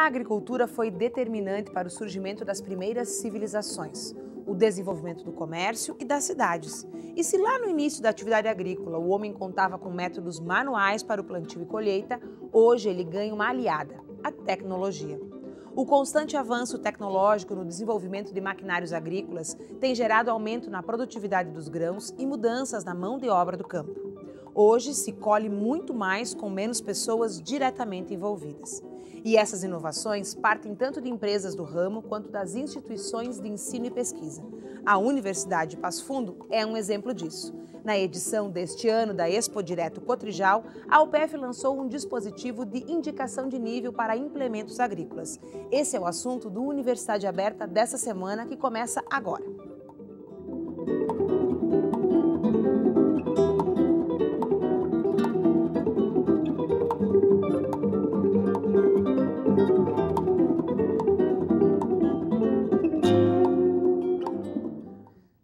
A agricultura foi determinante para o surgimento das primeiras civilizações, o desenvolvimento do comércio e das cidades. E se lá no início da atividade agrícola o homem contava com métodos manuais para o plantio e colheita, hoje ele ganha uma aliada, a tecnologia. O constante avanço tecnológico no desenvolvimento de maquinários agrícolas tem gerado aumento na produtividade dos grãos e mudanças na mão de obra do campo. Hoje se colhe muito mais com menos pessoas diretamente envolvidas. E essas inovações partem tanto de empresas do ramo quanto das instituições de ensino e pesquisa. A Universidade de Passo Fundo é um exemplo disso. Na edição deste ano da Expo Direto Cotrijal, a UPF lançou um dispositivo de indicação de nível para implementos agrícolas. Esse é o assunto do Universidade Aberta dessa semana, que começa agora.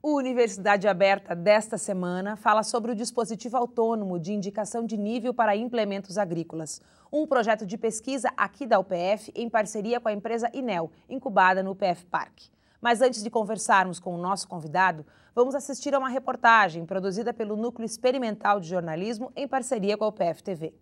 O Universidade Aberta desta semana fala sobre o dispositivo autônomo de indicação de nível para implementos agrícolas, um projeto de pesquisa aqui da UPF em parceria com a empresa Inel, incubada no UPF Parque. Mas antes de conversarmos com o nosso convidado, vamos assistir a uma reportagem produzida pelo Núcleo Experimental de Jornalismo em parceria com a UPF TV.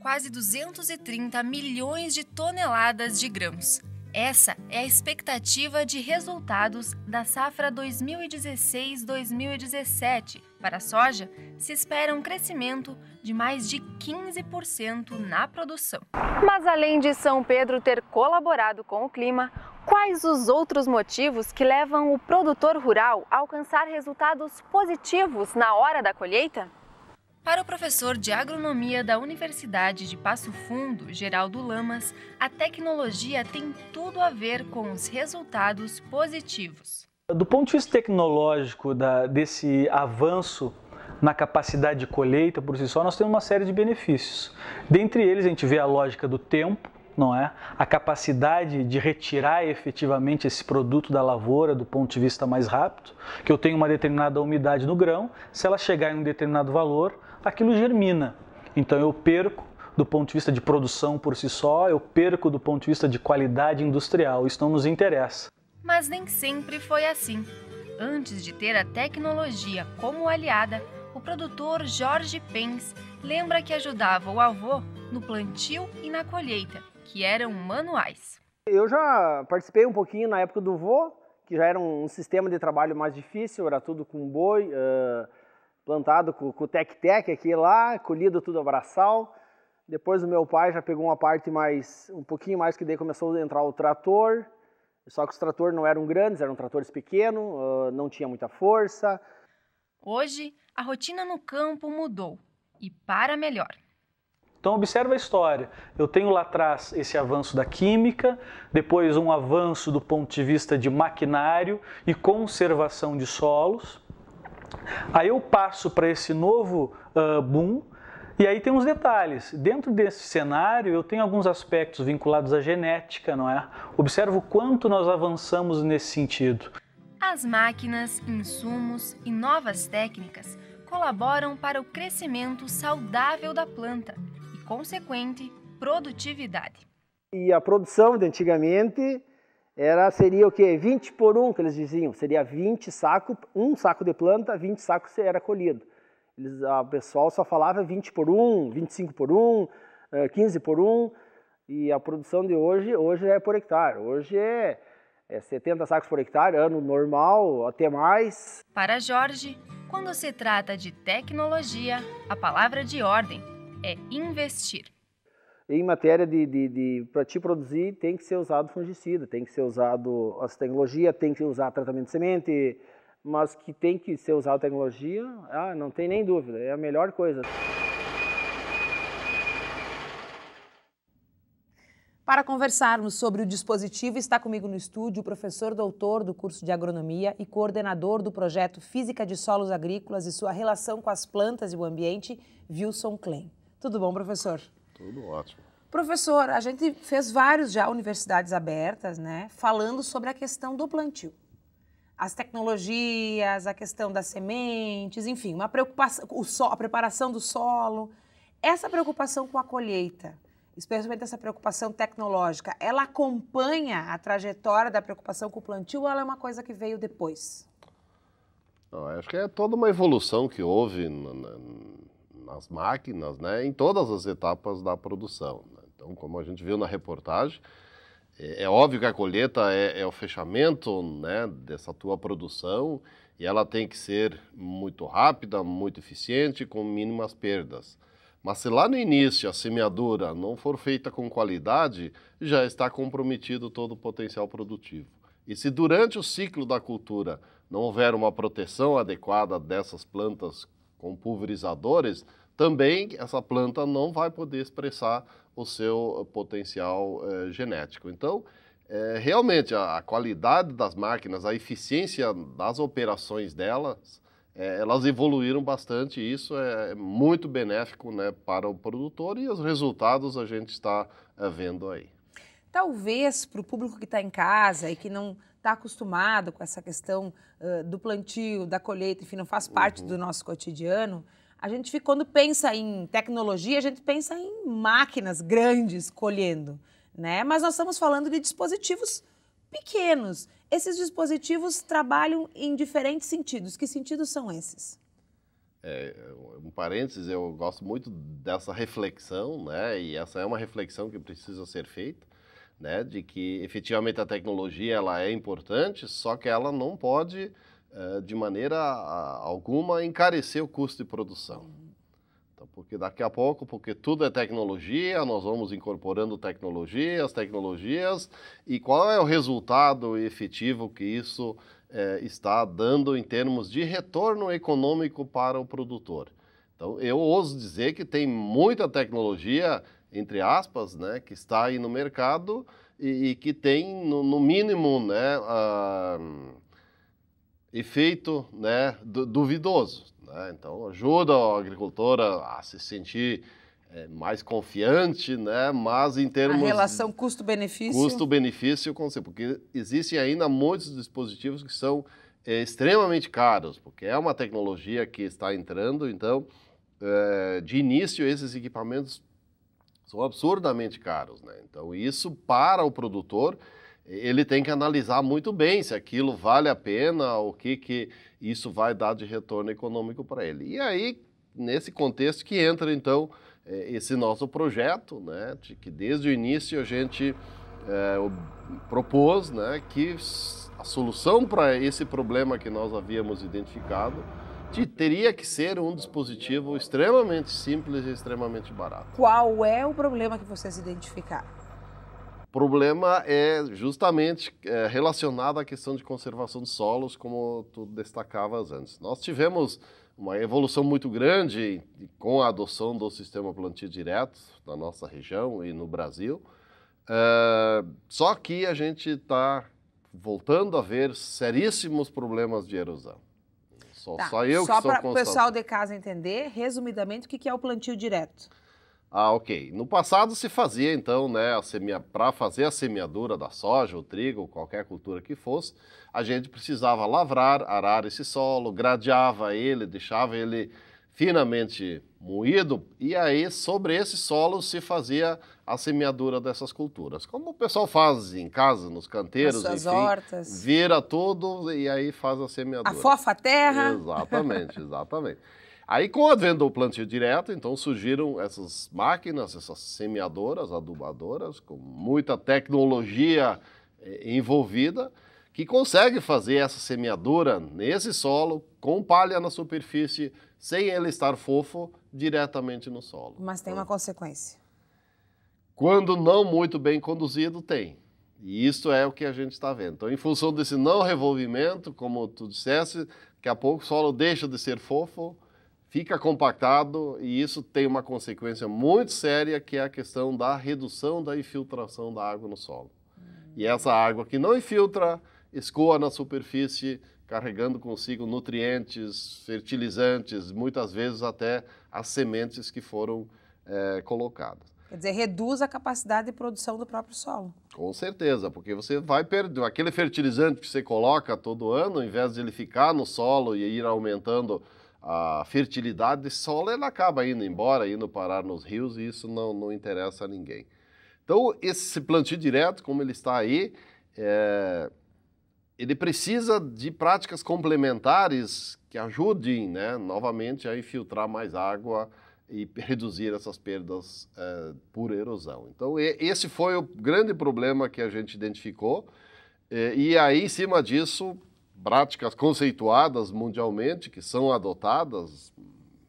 Quase 230 milhões de toneladas de grãos. Essa é a expectativa de resultados da safra 2016-2017. Para a soja, se espera um crescimento de mais de 15% na produção. Mas além de São Pedro ter colaborado com o clima, quais os outros motivos que levam o produtor rural a alcançar resultados positivos na hora da colheita? Para o professor de agronomia da Universidade de Passo Fundo, Geraldo Lamas, a tecnologia tem tudo a ver com os resultados positivos. Do ponto de vista tecnológico, desse avanço na capacidade de colheita por si só, nós temos uma série de benefícios. Dentre eles, a gente vê a lógica do tempo, não é? A capacidade de retirar efetivamente esse produto da lavoura do ponto de vista mais rápido, que eu tenho uma determinada umidade no grão, se ela chegar em um determinado valor, aquilo germina. Então eu perco do ponto de vista de produção por si só, eu perco do ponto de vista de qualidade industrial, isso não nos interessa. Mas nem sempre foi assim. Antes de ter a tecnologia como aliada, o produtor Jorge Pens lembra que ajudava o avô no plantio e na colheita, que eram manuais. Eu já participei um pouquinho na época do vô, que já era um sistema de trabalho mais difícil, era tudo com boi, plantado com o tec-tec aqui lá, colhido tudo a braçal. Depois o meu pai já pegou uma parte um pouquinho mais, que daí começou a entrar o trator, só que os tratores não eram grandes, eram tratores pequenos, não tinha muita força. Hoje, a rotina no campo mudou, e para melhor. Então observa a história, eu tenho lá atrás esse avanço da química, depois um avanço do ponto de vista de maquinário e conservação de solos. Aí eu passo para esse novo boom, e aí tem uns detalhes. Dentro desse cenário eu tenho alguns aspectos vinculados à genética, não é? Observo o quanto nós avançamos nesse sentido. As máquinas, insumos e novas técnicas colaboram para o crescimento saudável da planta e consequente produtividade. E a produção de antigamente seria o quê? 20 por 1, que eles diziam. Seria 20 sacos, um saco de planta, 20 sacos era colhido. O pessoal só falava 20 por 1, 25 por 1, 15 por 1. E a produção de hoje é por hectare. Hoje é 70 sacos por hectare, ano normal, até mais. Para Jorge, quando se trata de tecnologia, a palavra de ordem é investir. Em matéria para te produzir, tem que ser usado fungicida, tem que ser usado as tecnologias, tem que usar tratamento de semente, mas que tem que ser usado tecnologia, não tem nem dúvida, é a melhor coisa. Para conversarmos sobre o dispositivo, está comigo no estúdio o professor doutor do curso de agronomia e coordenador do projeto Física de Solos Agrícolas e sua relação com as plantas e o ambiente, Wilson Klein. Tudo bom, professor? Tudo ótimo. Professor, a gente fez vários já universidades abertas, né, falando sobre a questão do plantio. As tecnologias, a questão das sementes, enfim, uma preocupação, a preparação do solo. Essa preocupação com a colheita, especialmente essa preocupação tecnológica, ela acompanha a trajetória da preocupação com o plantio ou ela é uma coisa que veio depois? Não, acho que é toda uma evolução que houve nas máquinas, né, em todas as etapas da produção, né? Então, como a gente viu na reportagem, é óbvio que a colheita é o fechamento, né, dessa tua produção e ela tem que ser muito rápida, muito eficiente, com mínimas perdas. Mas se lá no início a semeadura não for feita com qualidade, já está comprometido todo o potencial produtivo. E se durante o ciclo da cultura não houver uma proteção adequada dessas plantas com pulverizadores, também essa planta não vai poder expressar o seu potencial genético. Então, realmente, a qualidade das máquinas, a eficiência das operações delas, elas evoluíram bastante e isso é muito benéfico, né, para o produtor e os resultados a gente está vendo aí. Talvez para o público que está em casa e que não está acostumado com essa questão do plantio, da colheita, enfim, não faz parte do nosso cotidiano, a gente quando pensa em tecnologia, a gente pensa em máquinas grandes colhendo, né? Mas nós estamos falando de dispositivos pequenos. Esses dispositivos trabalham em diferentes sentidos. Que sentidos são esses? Um parênteses, eu gosto muito dessa reflexão, né? E essa é uma reflexão que precisa ser feita, né? De que efetivamente a tecnologia ela é importante, só que ela não pode de maneira alguma encarecer o custo de produção. Então, porque daqui a pouco, porque tudo é tecnologia, nós vamos incorporando tecnologias, e qual é o resultado efetivo que isso está dando em termos de retorno econômico para o produtor? Então, eu ouso dizer que tem muita tecnologia, entre aspas, né, que está aí no mercado e que tem, no mínimo, né, efeito, né, duvidoso, né? Então ajuda o agricultor a se sentir mais confiante, né? Mas em termos a relação custo-benefício. Custo-benefício, porque existem ainda muitos dispositivos que são extremamente caros, porque é uma tecnologia que está entrando, então de início esses equipamentos são absurdamente caros, né? Então isso para o produtor ele tem que analisar muito bem se aquilo vale a pena, o que isso vai dar de retorno econômico para ele. E aí, nesse contexto que entra, então, esse nosso projeto, né, de que desde o início a gente propôs, né, que a solução para esse problema que nós havíamos identificado teria que ser um dispositivo extremamente simples e extremamente barato. Qual é o problema que vocês identificaram? O problema é justamente relacionado à questão de conservação de solos, como tu destacavas antes. Nós tivemos uma evolução muito grande com a adoção do sistema plantio direto na nossa região e no Brasil, só que a gente está voltando a ver seríssimos problemas de erosão. Só para o pessoal de casa entender, resumidamente, o que é o plantio direto? Ok. No passado se fazia, então, né, para fazer a semeadura da soja, o trigo, qualquer cultura que fosse, a gente precisava lavrar, arar esse solo, gradeava ele, deixava ele finamente moído, e aí sobre esse solo se fazia a semeadura dessas culturas. Como o pessoal faz em casa, nos canteiros, enfim, hortas. Vira tudo e aí faz a semeadura. Afofa a terra. Exatamente, exatamente. Aí, com o advento do plantio direto, então surgiram essas máquinas, essas semeadoras, adubadoras, com muita tecnologia envolvida, que consegue fazer essa semeadura nesse solo, com palha na superfície, sem ele estar fofo, diretamente no solo. Mas tem uma consequência. Quando não muito bem conduzido, tem. E isso é o que a gente está vendo. Então, em função desse não revolvimento, como tu disseste, daqui a pouco o solo deixa de ser fofo, fica compactado e isso tem uma consequência muito séria, que é a questão da redução da infiltração da água no solo. E essa água que não infiltra, escoa na superfície, carregando consigo nutrientes, fertilizantes, muitas vezes até as sementes que foram colocadas. Quer dizer, reduz a capacidade de produção do próprio solo. Com certeza, porque você vai perder aquele fertilizante que você coloca todo ano, ao invés de ele ficar no solo e ir aumentando a fertilidade desse solo ela acaba indo embora, indo parar nos rios, e isso não interessa a ninguém. Então, esse plantio direto, como ele está aí, ele precisa de práticas complementares que ajudem, né, novamente a infiltrar mais água e reduzir essas perdas por erosão. Então, esse foi o grande problema que a gente identificou, e aí, em cima disso, práticas conceituadas mundialmente, que são adotadas,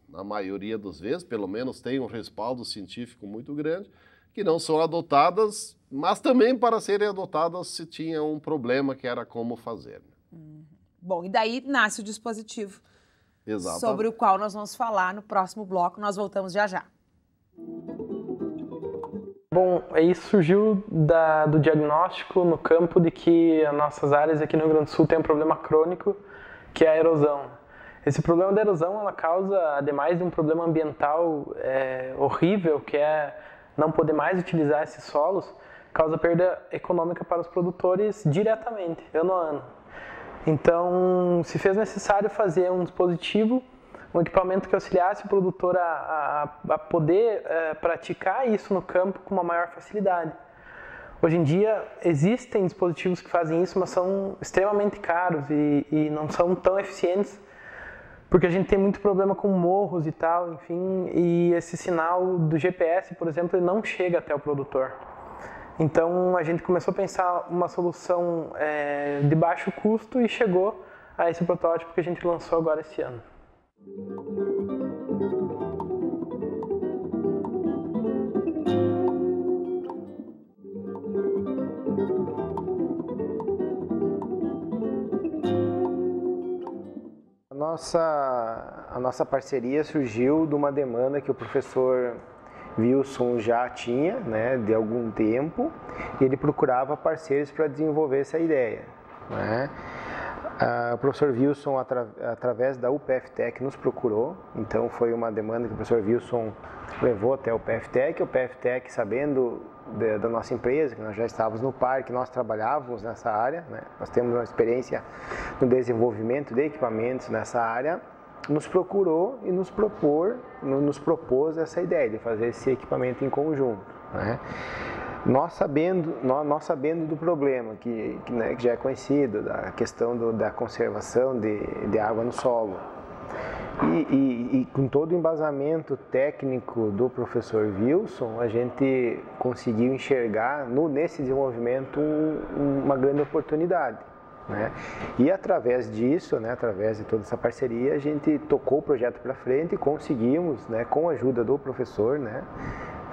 na maioria das vezes, pelo menos tem um respaldo científico muito grande, que não são adotadas, mas também para serem adotadas se tinha um problema que era como fazer. Bom, e daí nasce o dispositivo. Exato. Sobre o qual nós vamos falar no próximo bloco. Nós voltamos já já. Bom, isso surgiu do diagnóstico no campo de que as nossas áreas aqui no Rio Grande do Sul têm um problema crônico, que é a erosão. Esse problema da erosão, ela causa, ademais de um problema ambiental horrível, que é não poder mais utilizar esses solos, causa perda econômica para os produtores diretamente, ano a ano. Então, se fez necessário fazer um dispositivo, um equipamento que auxiliasse o produtor a poder praticar isso no campo com uma maior facilidade. Hoje em dia, existem dispositivos que fazem isso, mas são extremamente caros e não são tão eficientes, porque a gente tem muito problema com morros e tal, enfim, e esse sinal do GPS, por exemplo, ele não chega até o produtor. Então, a gente começou a pensar uma solução de baixo custo e chegou a esse protótipo que a gente lançou agora esse ano. A nossa parceria surgiu de uma demanda que o professor Wilson já tinha, né, de algum tempo, e ele procurava parceiros para desenvolver essa ideia, né? O professor Wilson, através da UPF-TEC, nos procurou, então foi uma demanda que o professor Wilson levou até o UPF-TEC. O UPF-TEC, sabendo da nossa empresa, que nós já estávamos no parque, nós trabalhávamos nessa área, né? Nós temos uma experiência no desenvolvimento de equipamentos nessa área, nos procurou e nos propôs essa ideia de fazer esse equipamento em conjunto, né? Nós sabendo do problema, que já é conhecido, da questão da conservação de água no solo, e com todo o embasamento técnico do professor Wilson, a gente conseguiu enxergar nesse desenvolvimento uma grande oportunidade, né? E através disso, né, através de toda essa parceria, a gente tocou o projeto para frente e conseguimos, né, com a ajuda do professor, né,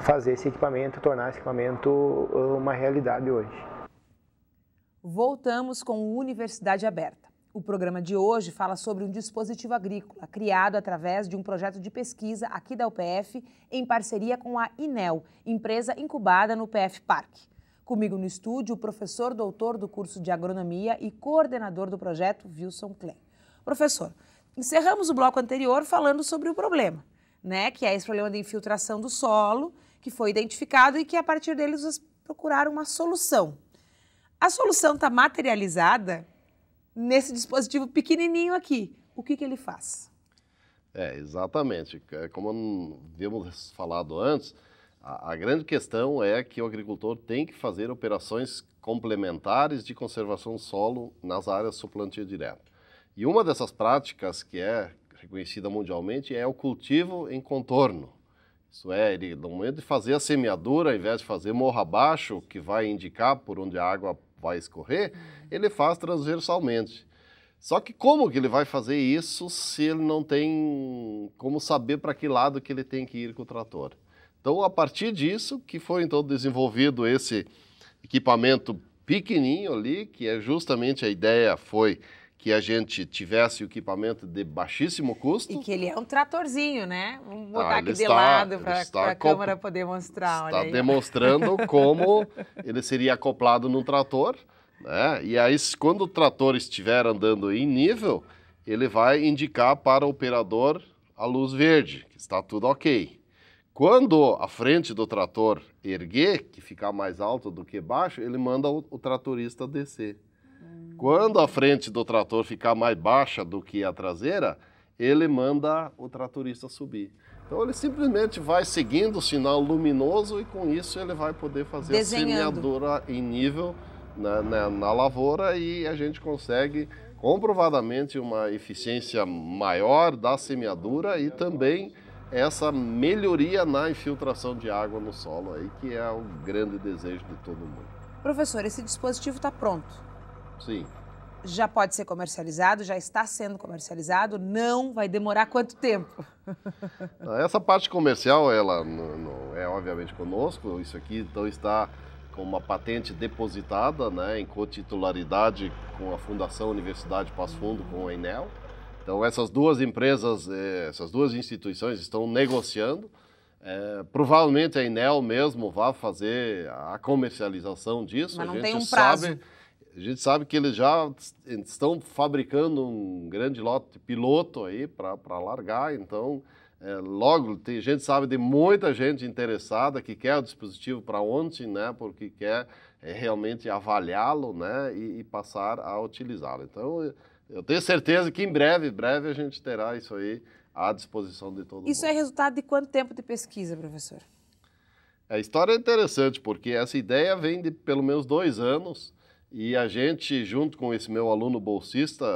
fazer esse equipamento, tornar esse equipamento uma realidade hoje. Voltamos com o Universidade Aberta. O programa de hoje fala sobre um dispositivo agrícola criado através de um projeto de pesquisa aqui da UPF em parceria com a INEL, empresa incubada no UPF Parque. Comigo no estúdio, o professor doutor do curso de agronomia e coordenador do projeto, Wilson Klein. Professor, encerramos o bloco anterior falando sobre o problema, né, que é esse problema de infiltração do solo, que foi identificado e que a partir deles vocês procuraram uma solução. A solução está materializada nesse dispositivo pequenininho aqui. O que ele faz? Exatamente. Como havíamos falado antes, a grande questão é que o agricultor tem que fazer operações complementares de conservação do solo nas áreas do plantio direto. E uma dessas práticas que é reconhecida mundialmente é o cultivo em contorno. Isso é, no momento de fazer a semeadura, ao invés de fazer morro abaixo, que vai indicar por onde a água vai escorrer, ele faz transversalmente. Só que como que ele vai fazer isso se ele não tem como saber para que lado que ele tem que ir com o trator? Então, a partir disso, que foi então desenvolvido esse equipamento pequenininho ali, que é justamente a ideia foi que a gente tivesse o equipamento de baixíssimo custo. E que ele é um tratorzinho, né? Vamos botar aqui de lado para a câmera poder mostrar. Está demonstrando como ele seria acoplado num trator, né? E aí, quando o trator estiver andando em nível, ele vai indicar para o operador a luz verde, que está tudo ok. Quando a frente do trator erguer, que ficar mais alto do que baixo, ele manda o tratorista descer. Quando a frente do trator ficar mais baixa do que a traseira, ele manda o tratorista subir. Então ele simplesmente vai seguindo o sinal luminoso e com isso ele vai poder fazer a semeadura em nível na lavoura e a gente consegue comprovadamente uma eficiência maior da semeadura e também essa melhoria na infiltração de água no solo aí, que é o grande desejo de todo mundo. Professor, esse dispositivo está pronto? Sim. Já pode ser comercializado? Já está sendo comercializado? Não? Vai demorar quanto tempo? Essa parte comercial, ela não é obviamente conosco. Isso aqui então está com uma patente depositada, né, em cotitularidade com a Fundação Universidade Passo Fundo, com a Enel. Então essas duas empresas, essas duas instituições estão negociando. Provavelmente a Enel mesmo vai fazer a comercialização disso. Mas não tem um prazo. A gente sabe que eles já estão fabricando um grande lote piloto aí para largar, então logo a gente sabe de muita gente interessada que quer o dispositivo para ontem, né, porque quer realmente avaliá-lo, né, e passar a utilizá-lo. Então eu tenho certeza que em breve a gente terá isso aí à disposição de todo mundo. Isso é resultado de quanto tempo de pesquisa, professor? A história é interessante porque essa ideia vem de pelo menos 2 anos. E a gente, junto com esse meu aluno bolsista,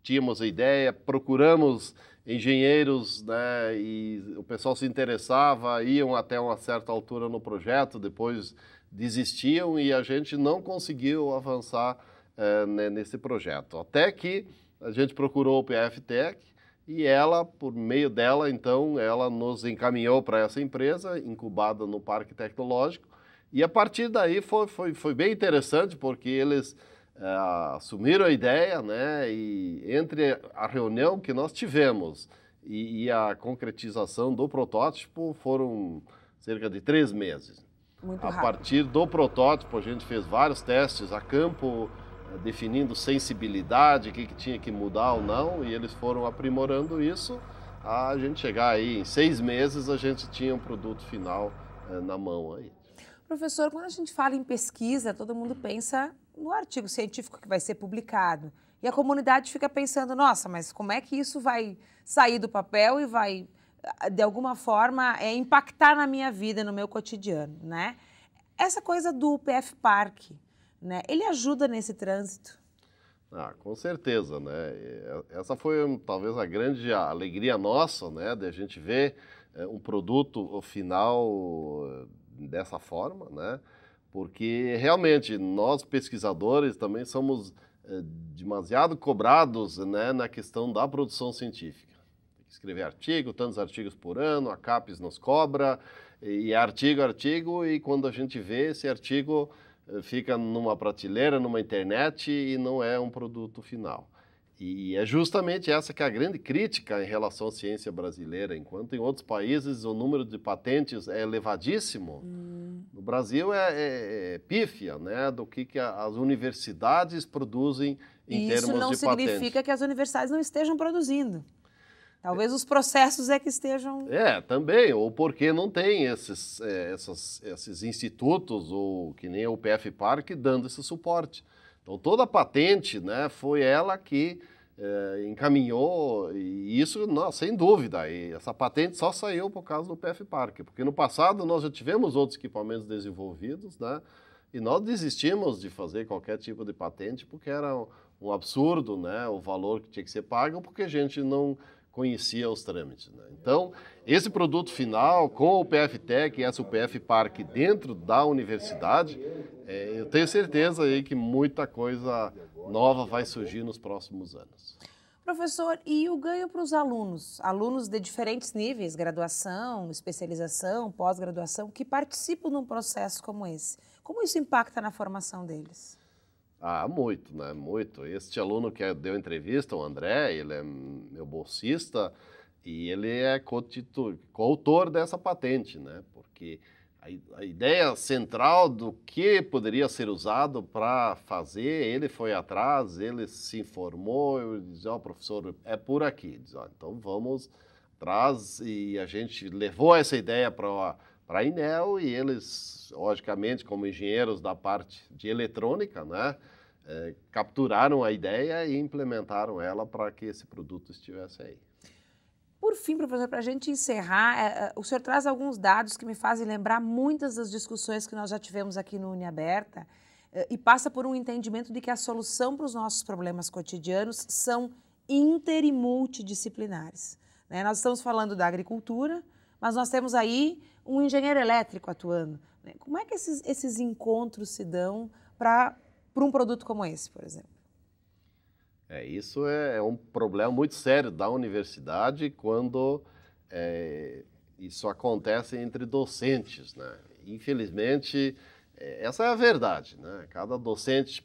tínhamos a ideia, procuramos engenheiros, né, e o pessoal se interessava, iam até uma certa altura no projeto, depois desistiam e a gente não conseguiu avançar nesse projeto. Até que a gente procurou o PFTech e ela, por meio dela, então, ela nos encaminhou para essa empresa, incubada no Parque Tecnológico. E a partir daí foi bem interessante, porque eles assumiram a ideia, né? E entre a reunião que nós tivemos e a concretização do protótipo foram cerca de 3 meses. Muito a rápido. partir do protótipo, a gente fez vários testes a campo, definindo sensibilidade, o que tinha que mudar ou não, e eles foram aprimorando isso. A gente chegar aí em 6 meses, a gente tinha um produto final na mão aí. Professor, quando a gente fala em pesquisa, todo mundo pensa no artigo científico que vai ser publicado. E a comunidade fica pensando, nossa, mas como é que isso vai sair do papel e vai, de alguma forma, impactar na minha vida, no meu cotidiano, né? Essa coisa do PF Park, né? Ele ajuda nesse trânsito? Com certeza, né? Essa foi talvez a grande alegria nossa, né? De a gente ver um produto final dessa forma, né? Porque realmente nós pesquisadores também somos demasiado cobrados, né, na questão da produção científica. Tem que escrever artigo, tantos artigos por ano, a CAPES nos cobra, e artigo, e quando a gente vê esse artigo fica numa prateleira, numa internet e não é um produto final. E é justamente essa que é a grande crítica em relação à ciência brasileira. Enquanto em outros países o número de patentes é elevadíssimo, no Brasil é pífia, né, do que as universidades produzem em termos de patentes. E isso não significa que as universidades não estejam produzindo. Talvez os processos é que estejam... Também, ou porque não tem esses institutos, ou que nem o PF Park, dando esse suporte. Então, toda a patente, né, foi ela que encaminhou, e isso, sem dúvida, e essa patente só saiu por causa do PF Park, porque no passado nós já tivemos outros equipamentos desenvolvidos, né, e nós desistimos de fazer qualquer tipo de patente, porque era um absurdo, né, o valor que tinha que ser pago, porque a gente não conhecia os trâmites, né? Então, esse produto final, com o PFTech e essa PF Park dentro da universidade, eu tenho certeza aí que muita coisa nova vai surgir nos próximos anos. Professor, e o ganho para os alunos? Alunos de diferentes níveis, graduação, especialização, pós-graduação, que participam de um processo como esse. Como isso impacta na formação deles? Muito, né? Muito. Este aluno que deu entrevista, o André, ele é meu bolsista e ele é coautor dessa patente, né? Porque a ideia central do que poderia ser usado para fazer, ele foi atrás, ele se informou, eu disse, professor, é por aqui. Diz, então vamos atrás, e a gente levou essa ideia para a Enel e eles, logicamente, como engenheiros da parte de eletrônica, né, capturaram a ideia e implementaram ela para que esse produto estivesse aí. Por fim, professor, para a gente encerrar, o senhor traz alguns dados que me fazem lembrar muitas das discussões que nós já tivemos aqui no UniAberta e passa por um entendimento de que a solução para os nossos problemas cotidianos são inter e multidisciplinares. Né? Nós estamos falando da agricultura, mas nós temos aí um engenheiro elétrico atuando. Né? Como é que esses encontros se dão para um produto como esse, por exemplo? Isso é um problema muito sério da universidade quando isso acontece entre docentes, né? Infelizmente, essa é a verdade, né? Cada docente,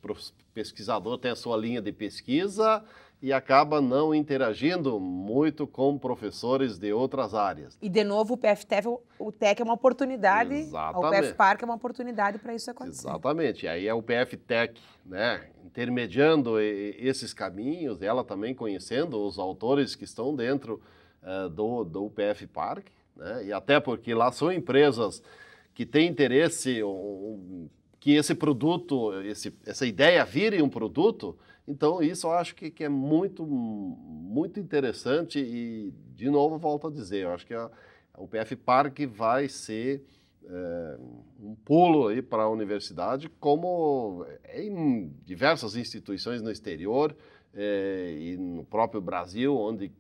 pesquisador tem a sua linha de pesquisa e acaba não interagindo muito com professores de outras áreas. E, de novo, o TEC é uma oportunidade, Exatamente. o PF-Parc é uma oportunidade para isso acontecer. Exatamente. E aí é o PF-TEC, né, intermediando esses caminhos, ela também conhecendo os autores que estão dentro do PF-Parc, né, e até porque lá são empresas que têm interesse que esse produto, essa ideia vire um produto. Então, isso eu acho que é muito, muito interessante e, de novo, volto a dizer, eu acho que o PF-Parc vai ser um pulo aí para a universidade, como em diversas instituições no exterior e no próprio Brasil, onde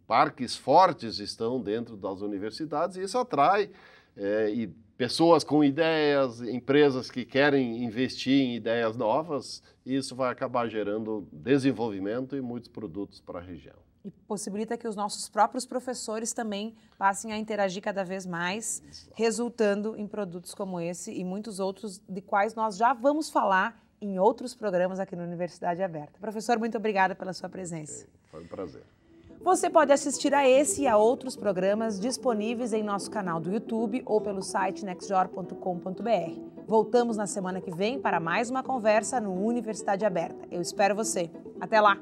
parques fortes estão dentro das universidades, e isso atrai e pessoas com ideias, empresas que querem investir em ideias novas, e isso vai acabar gerando desenvolvimento e muitos produtos para a região. E possibilita que os nossos próprios professores também passem a interagir cada vez mais, resultando em produtos como esse e muitos outros, de quais nós já vamos falar em outros programas aqui na Universidade Aberta. Professor, muito obrigada pela sua presença. Foi um prazer. Você pode assistir a esse e a outros programas disponíveis em nosso canal do YouTube ou pelo site nextjor.com.br. Voltamos na semana que vem para mais uma conversa no Universidade Aberta. Eu espero você. Até lá!